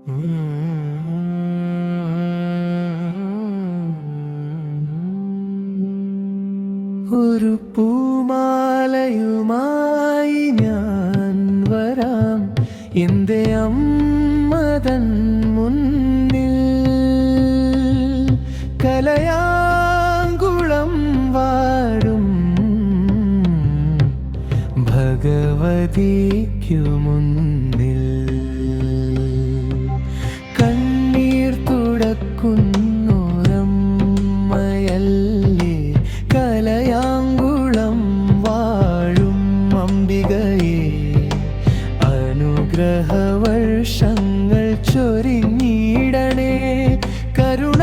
ഒരു പൂമാലയുമായി ഞാൻ വരാം എൻ്റെ അമ്മതൻ മുന്നിൽ. കലയാങ്കുളം വാഴും ഭഗവതിക്കു മുന്നിൽ. കണ്ണീർ തുടക്കുന്നോരമ്മയല്ലേ കലയാങ്കുളം വാഴും അംബികയെ. അനുഗ്രഹവർഷങ്ങൾ ചൊരിഞ്ഞിടണേ കരുണാമയിയായി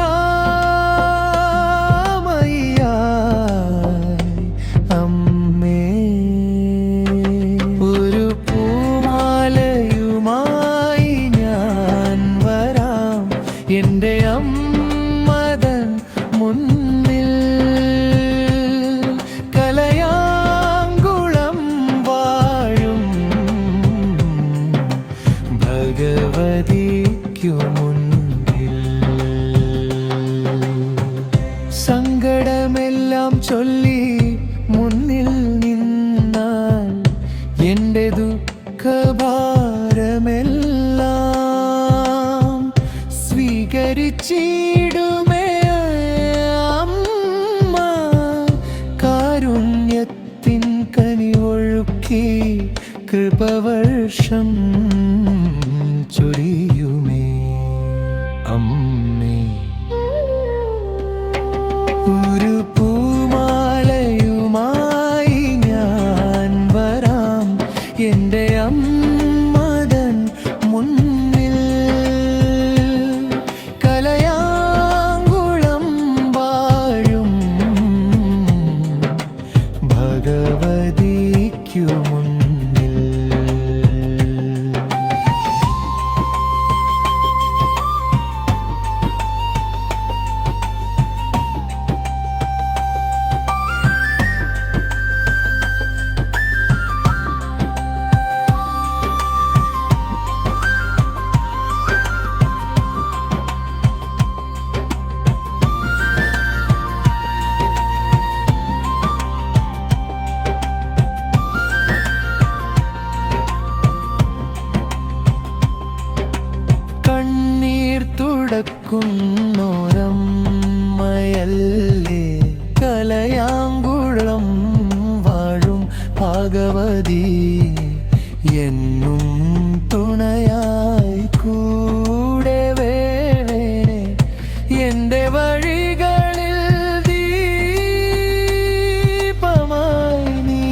അമ്മേ. ഒരു പൂമാലയുമായി ഞാൻ വരാം എൻ്റെ അമ്മതൻ മുന്നിൽ. കലയാങ്കുളം വാഴും ഭഗവതിക്കു മുന്നിൽ. സങ്കടമെല്ലാം ചൊല്ലി മുന്നിൽ നിന്നാൽ എൻ്റെ ദുഃഖഭാരമെല്ലാം സ്വീകരിച്ചിടുമേ അമ്മ. കാരുണ്യത്തിൻ കനിവൊഴുക്കി കൃപവർഷം ചൊരിയുമേ അമ്മേ. ഒരു പൂമാലയുമായി ഞാൻ വരാം എൻ്റെ അമ്മതൻ മുന്നിൽ. കലയാങ്കുളം വാഴും ഭഗവതിക്കു മുന്നിൽ. കണ്ണീർ തുടക്കുന്നോരമ്മയല്ലേ കലയാങ്കുളം വാഴും ഭഗവതി. എന്നും തുണയായി കൂടെ വേണേ എൻ്റെ വഴികളിൽ ദീപമായി നീ.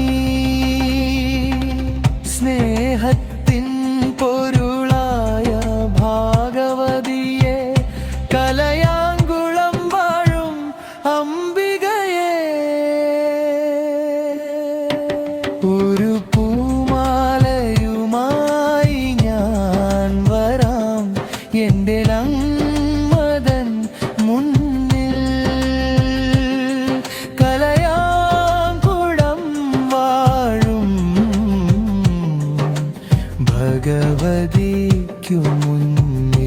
സ്നേഹത്തിൻ പൊരുളായ ഭാഗവതിയെ കലയാങ്കുളം വാഴും അംബികയെ. ഒരു പൂമാലയുമായി ഞാൻ വരാം എൻ്റെ അമ്മതൻ മുന്നിൽ. കലയാങ്കുളം വാഴും ഭഗവതിക്കു മുന്നിൽ.